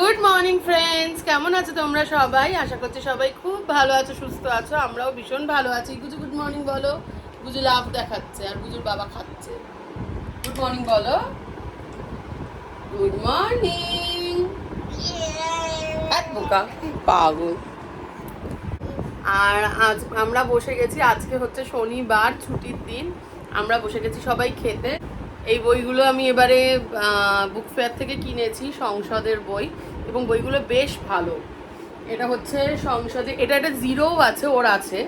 Good morning friends, কেমন আছো তোমরা সবাই? আশা করছি সবাই খুব ভালো আছো, সুস্থ আছো। আমরাও ভীষণ ভালো আছি। গুজু গুড মর্নিং বলো। গুজু লাভ দেখাচ্ছে আর গুজুর বাবা খাচ্ছে। গুড মর্নিং বলো। Good morning. এক বোকা পাগল। আর আজ আমরা বসে গেছি, আজকে হচ্ছে শনিবার, ছুটির দিন। আমরা বসে গেছি সবাই খেতে। এই বইগুলো আমি এবারে বুক ফেয়ার থেকে কিনেছি, সংসদের বই, এবং বইগুলো বেশ ভালো। এটা হচ্ছে সংসদে, এটা একটা জিরোও আছে, ওর আছে।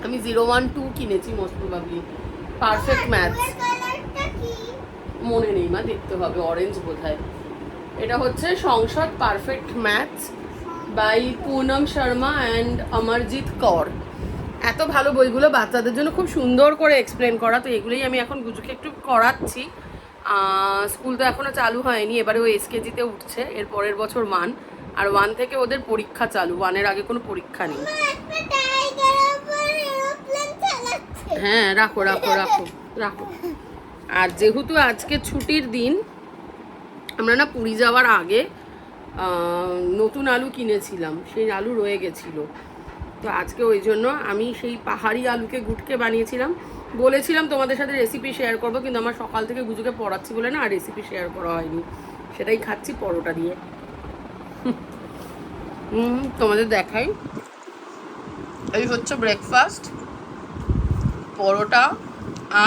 আমি 012 কিনেছি মোস্ট প্রবাবলি। পারফেক্ট ম্যাথস মনে নেই মা, দেখতে হবে, অরেঞ্জ বোধহয়। এটা হচ্ছে Sansad perfect maths by Poonam Sharma and Amarjit Kar. এত ভালো বইগুলো, বাচ্চাদের জন্য খুব সুন্দর করে এক্সপ্লেন করা। তো এগুলোই আমি এখন গুজুকে একটু করাচ্ছি। স্কুল তো এখনও চালু হয়নি, এবারে ও এসকেজিতে উঠছে, এর পরের বছর 1, আর 1 থেকে ওদের পরীক্ষা চালু। 1-এর আগে কোনো পরীক্ষা নেই। হ্যাঁ, রাখো রাখো রাখো রাখো। আর যেহেতু আজকে ছুটির দিন, আমরা না পুরী যাওয়ার আগে নতুন আলু কিনেছিলাম, সেই আলু রয়ে গেছিলো। তো আজকে ওই জন্য আমি সেই পাহাড়ি আলুকে গুটকে বানিয়েছিলাম। বলেছিলাম তোমাদের সাথে রেসিপি শেয়ার করবো, কিন্তু আমার সকাল থেকে গুজুকে পড়াচ্ছি বলে না আর রেসিপি শেয়ার করা হয়নি। সেটাই খাচ্ছি পরোটা দিয়ে। তোমাদের দেখাই, এই হচ্ছে ব্রেকফাস্ট, পরোটা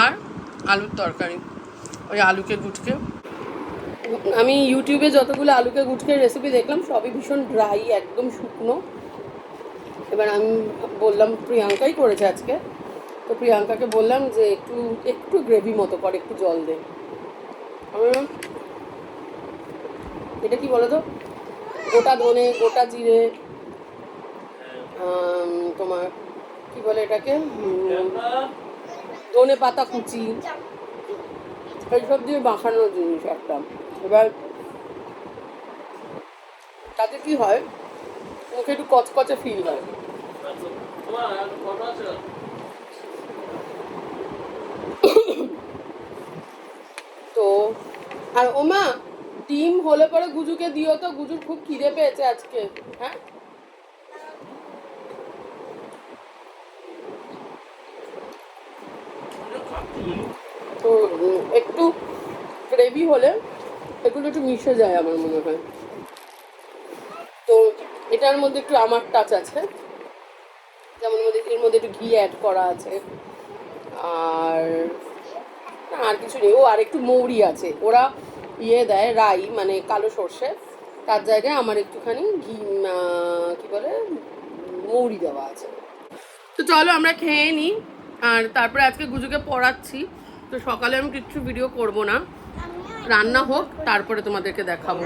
আর আলুর তরকারি, ওই আলুকে গুটকে। আমি ইউটিউবে যতগুলো আলুকে গুটকে রেসিপি দেখলাম সবই ভীষণ ড্রাই, একদম শুকনো। এবার আমি বললাম, প্রিয়াঙ্কাই করেছে আজকে, তো প্রিয়াঙ্কাকে বললাম যে একটু একটু গ্রেভি মতো করে, একটু জল দে। এটা কি বলো তো, গোটা ধনে, গোটা জিরে, তোমার কি বলে এটাকে, ধনে পাতা কুচি, এইসব দিয়ে মাখানো জিনিস একটা। এবার তাতে কি হয়, মুখে একটু কচকচে ফিল হয়। তো আর ওমা, ডিম হলে পরে গুজুকে দিও তো, গুজুর খুব খিদে পেয়েছে আজকে। হ্যাঁ, তো একটু গ্রেভি হলে এগুলো একটু মিশে যায় আমার মনে হয়। তো এটার মধ্যে একটু আমার টাচ আছে, যেমন এর মধ্যে একটু ঘি অ্যাড করা আছে, আর আর কিছু নেই। ও আর একটু মৌরি আছে, ওরা ইয়ে দেয় রাই, মানে কালো সর্ষে, তার জায়গায় আমার একটুখানি ঘি, কি বলে, মৌরি দেওয়া আছে। তো চলো আমরা খেয়ে নিই, আর তারপরে আজকে গুজুকে পড়াচ্ছি। তো সকালে আমি কিচ্ছু ভিডিও করব না, রান্না হোক তারপরে তোমাদেরকে দেখাবো।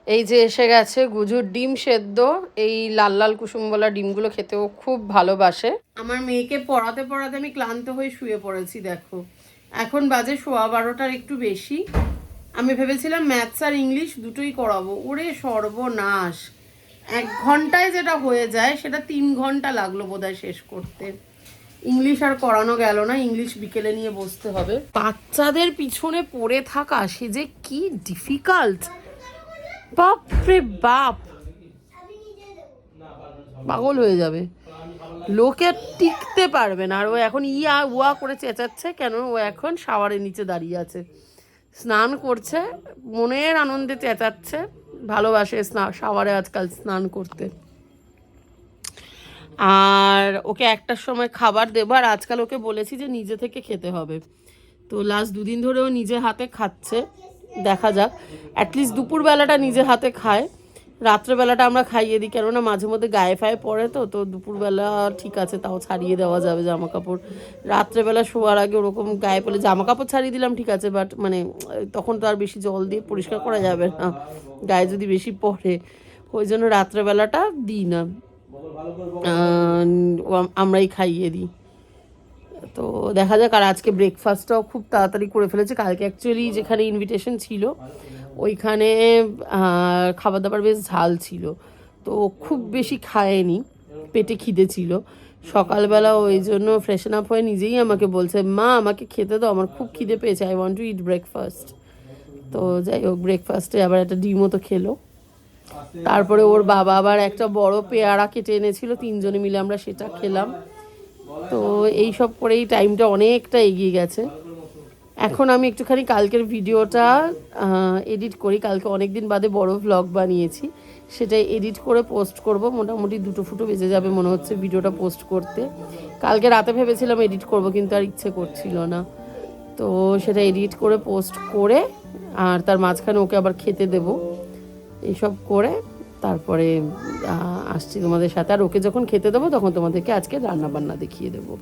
এই যে এসে গেছে গুজুর ডিম সেদ্ধ। এই লাল লাল কুসুমওয়ালা ডিমগুলো খেতেও খুব ভালোবাসে। আমার মেয়েকে পড়াতে পড়াতে আমি ক্লান্ত হয়ে শুয়ে পড়েছি। দেখো এখন বাজে 12:15 একটু বেশি। আমি ভেবেছিলাম ম্যাথস আর ইংলিশ দুটোই করাবো, ওরে সর্বনাশ! 1 ঘন্টায় যেটা হয়ে যায় সেটা 3 ঘন্টা লাগলো বোধহয় শেষ করতে। ইংলিশ আর করানো গেল না, ইংলিশ বিকেলে নিয়ে বসতে হবে। বাচ্চাদের পিছনে পড়ে থাকা সে যে কি ডিফিকাল্ট, বাপরে বাপ, পাগল হয়ে যাবে, লোকে টিকতে পারবে না। আর ও এখন ইয়া উয়া করে চেঁচাচ্ছে কেন? ও এখন শাওয়ারের নিচে দাঁড়িয়ে আছে, স্নান করছে, মনের আনন্দে চেঁচাচ্ছে, ভালোবাসে শাওয়ারে আজকাল স্নান করতে। আর ওকে 1টার সময় খাবার দেবো, আর আজকাল ওকে বলেছি যে নিজে থেকে খেতে হবে। তো লাস্ট 2 দিন ধরে ও নিজে হাতে খাচ্ছে, দেখা যাক। অ্যাটলিস্ট দুপুরবেলাটা নিজে হাতে খায়, রাত্রেবেলাটা আমরা খাইয়ে দিই, কেননা মাঝে মধ্যে গায়ে ফায়ে পড়ে। তো তো দুপুরবেলা ঠিক আছে, তাও ছাড়িয়ে দেওয়া যাবে জামা কাপড়। রাত্রেবেলা শোয়ার আগে ওরকম গায়ে পড়লে জামা কাপড় ছাড়িয়ে দিলাম ঠিক আছে, বাট মানে তখন তো আর বেশি জল দিয়ে পরিষ্কার করা যাবে না, গায়ে যদি বেশি পড়ে। ওই জন্য রাত্রেবেলাটা দিই না, আমরাই খাইয়ে দিই। তো দেখা যাক। আর আজকে ব্রেকফাস্টটাও খুব তাড়াতাড়ি করে ফেলেছে। কালকে অ্যাকচুয়ালি যেখানে ইনভিটেশন ছিল ওইখানে খাবার দাবার বেশ ঝাল ছিল, তো খুব বেশি খায়নি, পেটে খিদে ছিল। সকালবেলা ওই জন্য ফ্রেশন আপ হয়ে নিজেই আমাকে বলছে, মা আমাকে খেতে দাও, আমার খুব খিদে পেয়েছে, I want to eat breakfast. তো যাই হোক, ব্রেকফাস্টে আবার একটা ডিমও তো খেলো। তারপরে ওর বাবা আবার একটা বড় পেয়ারা কেটে এনেছিল, 3 জনে মিলে আমরা সেটা খেলাম। তো এই সব করেই টাইমটা অনেকটা এগিয়ে গেছে। এখন আমি একটুখানি কালকের ভিডিওটা এডিট করি। কালকে অনেক দিন বাদে বড় ভ্লগ বানিয়েছি, সেটাই এডিট করে পোস্ট করব। মোটামুটি 2টো বেজে যাবে মনে হচ্ছে ভিডিওটা পোস্ট করতে। কালকে রাতে ভেবেছিলাম এডিট করব, কিন্তু আর ইচ্ছে করছিল না। তো সেটা এডিট করে পোস্ট করে, আর তার মাঝখানে ওকে আবার খেতে দেব। এইসব করে তারপরে আসছি তোমাদের সাথে। আর ওকে যখন খেতে দেবো তখন তোমাদেরকে আজকে রান্না বান্না দেখিয়ে দেবো।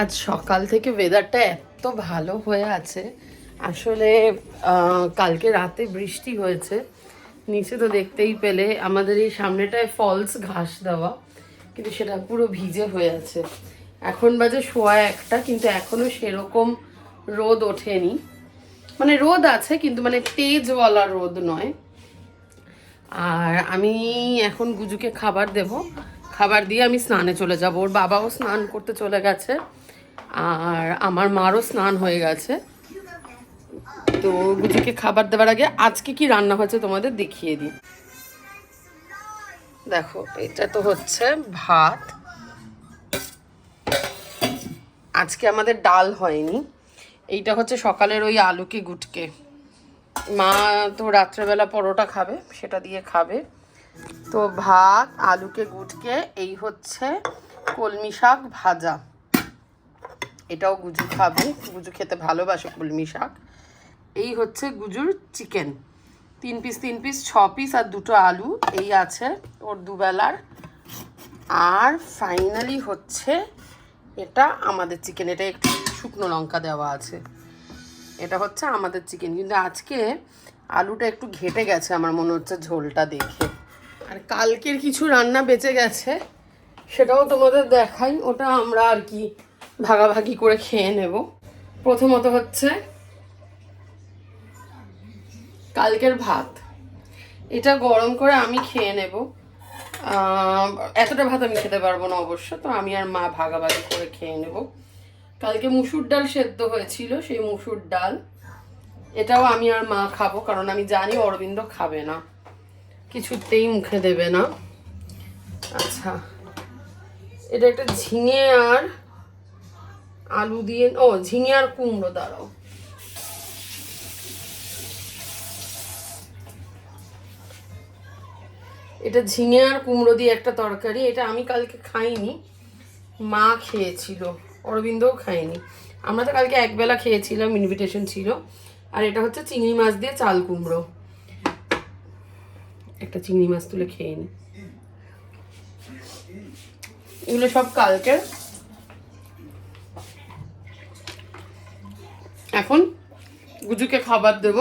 আজ সকাল থেকে ওয়েদারটা এত ভালো হয়ে আছে। আসলে কালকে রাতে বৃষ্টি হয়েছে, নিচে তো দেখতেই পেলে। আমাদের এই সামনেটায় ফলস ঘাস দেওয়া, কিন্তু সেটা পুরো ভিজে হয়ে আছে। এখন বাজে 1:15, কিন্তু এখনো সেরকম রোদ ওঠেনি। মানে রোদ আছে, কিন্তু মানে তেজওয়ালা রোদ নয়। আর আমি এখন গুজুকে খাবার দেব, খাবার দিয়ে আমি স্নানে চলে যাব। ওর বাবাও স্নান করতে চলে গেছে, আর আমার মারও স্নান হয়ে গেছে। তো গুজুকে খাবার দেওয়ার আগে আজকে কি রান্না হয়েছে তোমাদের দেখিয়ে দিই। দেখো, এটা তো হচ্ছে ভাত। আজকে আমাদের ডাল হয়নি। এইটা হচ্ছে সকালের ওই আলুকে গুটকে। মা তো রাত্রেবেলা পরোটা খাবে, সেটা দিয়ে খাবে। তো ভাত, আলুকে গুটকে, এই হচ্ছে কলমি শাক ভাজা, এটাও গুজু খাবে। গুজু খেতে ভালোবাসে কলমি শাক। এই হচ্ছে গুজুর চিকেন, 3 পিস 6 পিস, আর 2টো আলু, এই আছে ওর দুবেলার। আর ফাইনালি হচ্ছে এটা আমাদের চিকেন। এটা একটু শুকনো লঙ্কা দেওয়া আছে। এটা হচ্ছে আমাদের চিকেন, কিন্তু আজকে আলুটা একটু ঘেটে গেছে আমার মনে হচ্ছে ঝোলটা দেখে। আর কালকের কিছু রান্না বেঁচে গেছে, সেটাও তোমাদের দেখাই। ওটা আমরা আর কি ভাগাভাগি করে খেয়ে নেব। প্রথমত হচ্ছে কালকের ভাত, এটা গরম করে আমি খেয়ে নেব। এতটা ভাত আমি খেতে পারবো না অবশ্য, তো আমি আর মা ভাগাভাগি করে খেয়ে নেব। কালকে মুসুর ডাল সেদ্ধ হয়েছিল, সেই মুসুর ডাল, এটাও আমি আর মা খাবো, কারণ আমি জানি অরবিন্দ খাবে না, কিছুতেই মুখে দেবে না। আচ্ছা, এটা একটা ঝিঙে আর আলু দিয়ে, ঝিঙে আর কুমড়ো, দাঁড়াও। এটা ঝিঙে আর কুমড়ো দিয়ে একটা তরকারি। এটা আমি কালকে খাইনি, মা খেয়েছিল, অরবিন্দও খায়নি। আমরা তো কালকে একবেলা খেয়েছিলাম, ইনভিটেশন ছিল। আর এটা হচ্ছে চিংড়ি মাছ দিয়ে চাল কুমড়ো। একটা চিংড়ি মাছ তুলে খেয়ে নি। এগুলো সব কালকের। এখন গুজুকে খাবার দেব,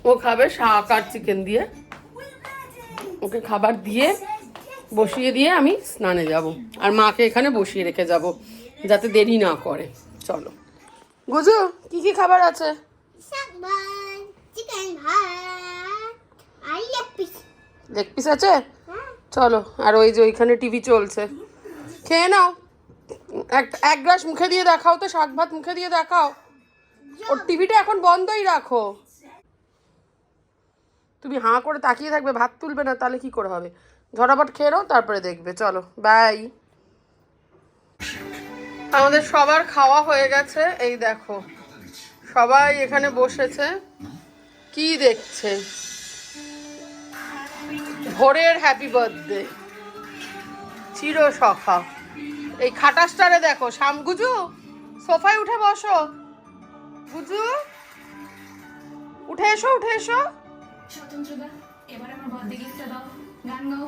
ও খাবে শাক আর চিকেন দিয়ে। ওকে খাবার দিয়ে বসিয়ে দিয়ে আমি স্নানে যাব, আর মাকে এখানে বসিয়ে রেখে যাব যাতে দেরি না করে। চলো গুজু, কি কি খাবার আছে? লেগ পিস আছে, চলো। আর ওই যে ওইখানে টিভি চলছে, খেয়ে নাও। এক গ্লাস মুখে দিয়ে দেখাও তো, শাক ভাত মুখে দিয়ে দেখাও। ওর টিভিটা এখন বন্ধই রাখো। তুমি হাঁ করে তাকিয়ে থাকবে, ভাত তুলবে না, তাহলে কি করে হবে? ঝটাপট খেয়ে নাও, তারপরে দেখবে। চলো, বাই। আমাদের সবার খাওয়া হয়ে গেছে, এই দেখো সবাই এখানে বসেছে, কি দেখছে? ভোরের হ্যাপি বার্থডে চির সখা। এই খাটাসটারে দেখো, গুজু সোফায় উঠে বসো, গুজু উঠে এসো, উঠে এসো। স্বতন্ত্রদা, এবার আমার বার্থডে গিফটটা দাও, গান গাও।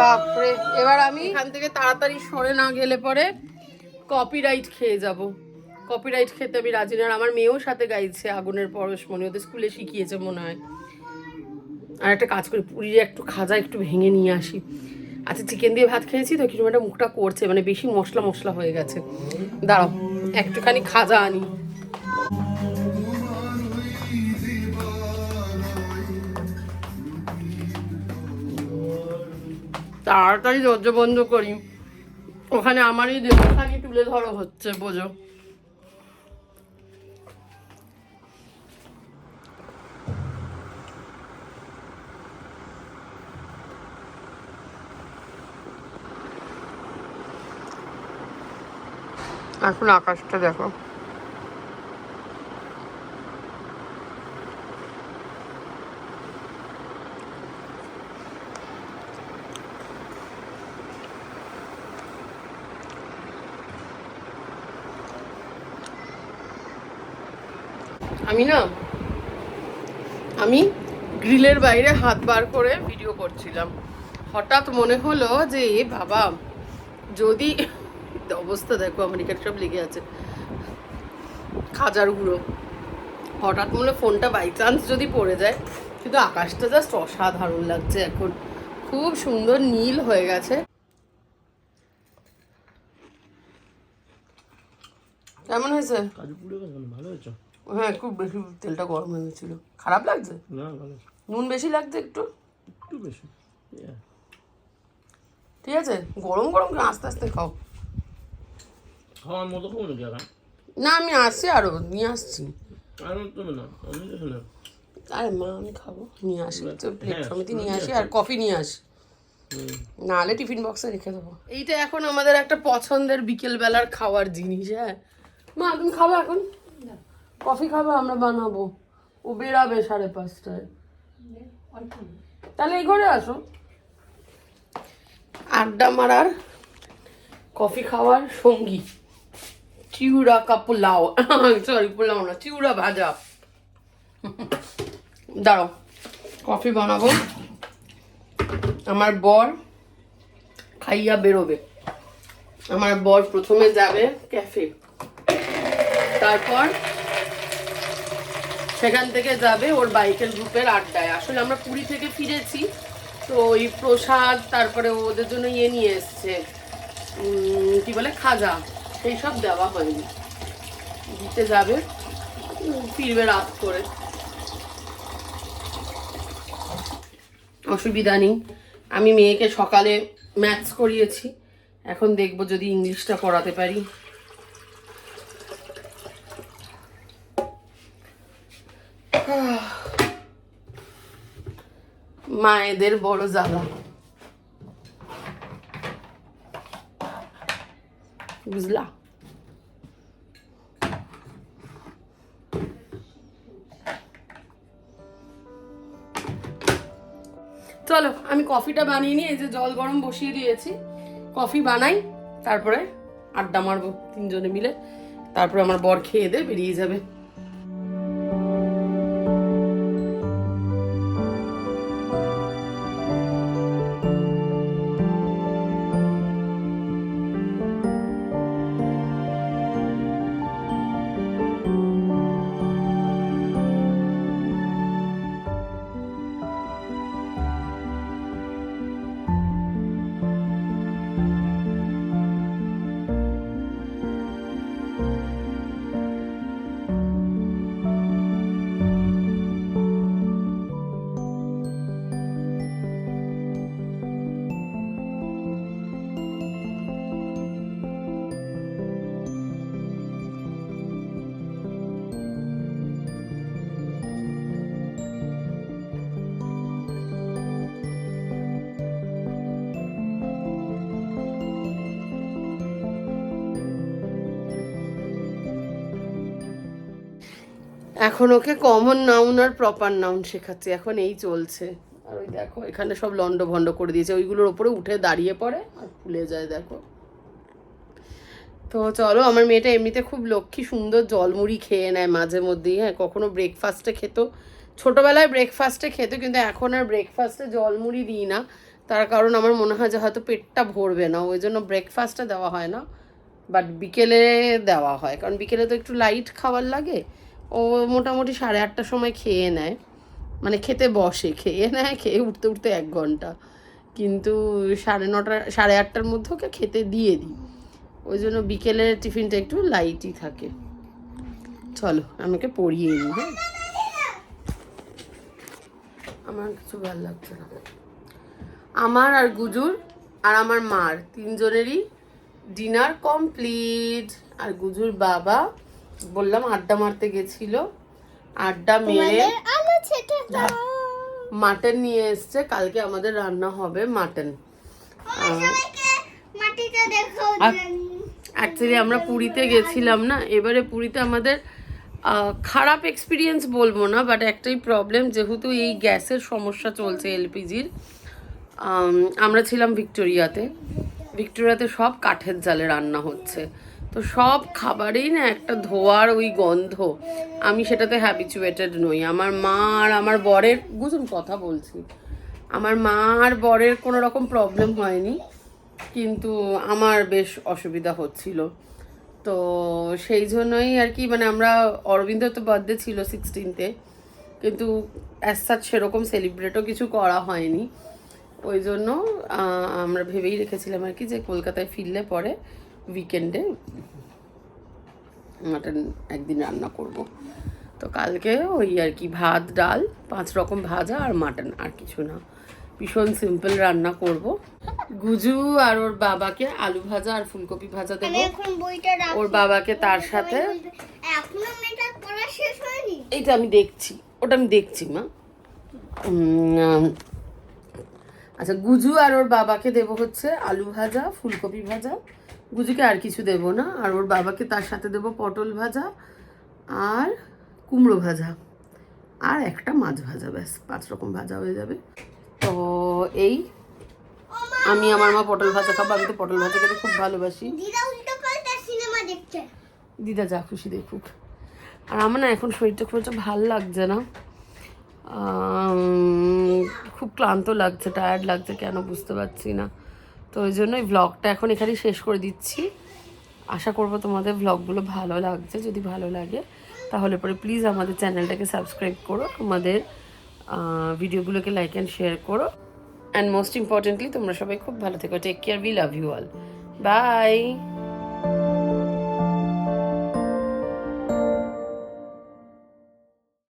বাপরে, এবার আমি এখান থেকে তাড়াতাড়ি সরে না গেলে পরে কপিরাইট খেয়ে যাব। কপিরাইট খেতে আমি রাজি না। আমার মেয়েও সাথে গাইছে আগুনের পরশমণি, ওদের স্কুলে শিখিয়েছে মনে হয়। আর একটা কাজ করি, পুরীর একটু খাজা একটু ভেঙে নিয়ে আসি। আচ্ছা, চিকেন দিয়ে ভাত খেয়েছি তো কিছু একটা মুখটা করছে, মানে বেশি মশলা মশলা হয়ে গেছে। দাঁড়াও একটুখানি খাজা আনি। তাড়াতাড়ি দরজা বন্ধ করি, ওখানে আমারই দেবখানি তুলে ধরো হচ্ছে, বোঝো। এখন আকাশটা দেখো, আমি গ্রিলের বাইরে হাত বার করে ভিডিও করছিলাম, হঠাৎ মনে হলো যে বাবা যদি অবস্থা দেখো, আমার এখানে সব লেগে আছে খাজার গুঁড়ো। হঠাৎ মনে ফোনটা বাই চান্স যদি পড়ে যায়। কিন্তু আকাশটা জাস্ট অসাধারণ লাগছে এখন, খুব সুন্দর নীল হয়ে গেছে। কেমন হয়েছে? ভালো হয়েছে। হ্যাঁ, খুব বেশি তেলটা গরম হয়ে গেছিল। খারাপ লাগছে না? ভালো। নুন বেশি লাগছে একটু, একটু বেশি। ঠিক আছে, গরম গরম আস্তে আস্তে খাও। খাওয়ার মতো খাবো নাকি? না, আমি আসছি, আরো নিয়ে আসছি। আরে মা, আমি খাবো, নিয়ে আসি, প্লেট সমিতি নিয়ে আসি আর কফি নিয়ে আসি, নাহলে টিফিন বক্সে রেখে দেবো। এইটা এখন আমাদের একটা পছন্দের বিকেল বেলার খাওয়ার জিনিস। হ্যাঁ মা, তুমি খাবে এখন? কফি খাবে? আমরা বানাবো। ও বেরাবে 5:30টায়, তাহলে এই ঘরে আসো। আড্ডা মারার, কফি খাওয়ার সঙ্গী চিউড়া কা পোলাও, সরি পোলাও না, চিউড়া ভাজা। দাঁড়াও কফি বানাবো, আমার বর খাইয়া বেরোবে। আমার বর প্রথমে যাবে ক্যাফে, তারপর সেখান থেকে যাবে ওর বাইকের গ্রুপের আড্ডায়। আসলে আমরা পুরী থেকে ফিরেছি, তো ওই প্রসাদ, তারপরে ওদের জন্য নিয়ে এসছে কি বলে খাজা, সেই সব দেওয়া হয়নি, দিতে যাবে, ফিরবে রাত করে। অসুবিধা নেই, আমি মেয়েকে সকালে ম্যাথস করিয়েছি, এখন দেখবো যদি ইংলিশটা পড়াতে পারি। মায়েদের বড় জ্বালা, বুঝলা? চলো আমি কফিটা বানিয়ে নিই, এই যে জল গরম বসিয়ে দিয়েছি, কফি বানাই, তারপরে আড্ডা মারবো তিনজনে মিলে, তারপরে আমার বর খেয়ে দিয়ে বেরিয়ে যাবে। এখন ওকে কমন নাউন আর প্রপার নাউন শেখাচ্ছি, এখন এই চলছে। আর ওই দেখো এখানে সব লন্ড ভন্ড করে দিয়েছে, ওইগুলোর ওপরে উঠে দাঁড়িয়ে পড়ে আর ফুলে যায় দেখো। তো চলো, আমার মেয়েটা এমনিতে খুব লক্ষ্মী সুন্দর জলমুড়ি খেয়ে নেয় মাঝে মধ্যেই, হ্যাঁ কখনো ব্রেকফাস্টে খেত, ছোটোবেলায় ব্রেকফাস্টে খেত, কিন্তু এখন আর ব্রেকফাস্টে জলমুড়ি দিই না, তার কারণ আমার মনে হয় যে হয়তো পেটটা ভরবে না, ওই জন্য ব্রেকফাস্টে দেওয়া হয় না, বাট বিকেলে দেওয়া হয়, কারণ বিকেলে তো একটু লাইট খাবার লাগে। ও মোটামুটি 8:30টার সময় খেয়ে নেয়, মানে খেতে বসে, খেয়ে নেয়, খেয়ে উঠতে উঠতে 1 ঘন্টা, কিন্তু 9:30 8:30টার মধ্যে ওকে খেতে দিয়ে দিই, ওই জন্য বিকেলের টিফিনটা একটু লাইটই থাকে। চলো আমাকে পড়িয়ে নিই, হ্যাঁ আমার কিছু ভালো লাগছে না। আমার আর গুজুর আর আমার মার 3 জনেরই ডিনার কমপ্লিট। আর গুজুর বাবা বললাম আড্ডা মারতে গেছিল, আড্ডা মেরে মাটন নিয়ে এসছে, কালকে আমাদের রান্না হবে মাটন। অ্যাকচুয়ালি আমরা পুরীতে গেছিলাম না, এবারে পুরীতে আমাদের খারাপ এক্সপিরিয়েন্স বলবো না, বাট একটাই প্রবলেম, যেহেতু এই গ্যাসের সমস্যা চলছে এলপিজির। আমরা ছিলাম ভিক্টোরিয়াতে সব কাঠের জালে রান্না হচ্ছে, তো সব খাবারেই না একটা ধোয়ার ওই গন্ধ, আমি সেটাতে হ্যাবিচুয়েটেড নই। আমার মা আর আমার বরের, বুঝুন কথা বলছি, আমার মা আর বরের কোনো রকম প্রবলেম হয়নি, কিন্তু আমার বেশ অসুবিধা হচ্ছিল। তো সেই জন্যই আর কি, মানে আমরা অরবিন্দর তো বার্থডে ছিল 16th, কিন্তু অ্যাজ সাচ সেরকম সেলিব্রেটও কিছু করা হয়নি, ওই জন্য আমরা ভেবেই রেখেছিলাম আর কি যে কলকাতায় ফিরলে পরে উইকেন্ডে মাটন একদিন রান্না করব। তো কালকে ওই আর কি ভাত ডাল 5 রকম ভাজা আর মাটন, আর কিছু না, ভীষণ সিম্পল রান্না করব। গুজু আর ওর বাবাকে আলু ভাজা আর ফুলকপি ভাজা দেবো, ওর বাবাকে তার সাথে, এইটা আমি দেখছি, ওটা আমি দেখছি মা। আচ্ছা, গুজু আর ওর বাবাকে দেবো হচ্ছে আলু ভাজা ফুলকপি ভাজা, গুজুকে আর কিছু দেবো না, আর ওর বাবাকে তার সাথে দেবো পটল ভাজা আর কুমড়ো ভাজা আর একটা মাছ ভাজা, ব্যাস 5 রকম ভাজা হয়ে যাবে। তো এই আমি আমার মা পটল ভাজা খাবো, আমি তো পটল ভাজা খেতে খুব ভালোবাসি। দিদা যা খুশি দেখুক। আর আমার না এখন শরীরটা খুব একটা ভালো লাগছে না, খুব ক্লান্ত লাগছে, টায়ার্ড লাগছে, কেন বুঝতে পারছি না। তো ওই জন্যই ভ্লগটা এখন এখানেই শেষ করে দিচ্ছি। আশা করবো তোমাদের ভ্লগগুলো ভালো লাগছে, যদি ভালো লাগে তাহলে পরে প্লিজ আমাদের চ্যানেলটাকে সাবস্ক্রাইব করো, আমাদের ভিডিওগুলোকে লাইক অ্যান্ড শেয়ার করো, অ্যান্ড মোস্ট ইম্পর্টেন্টলি তোমরা সবাই খুব ভালো থেকো, take care, we love you all, by.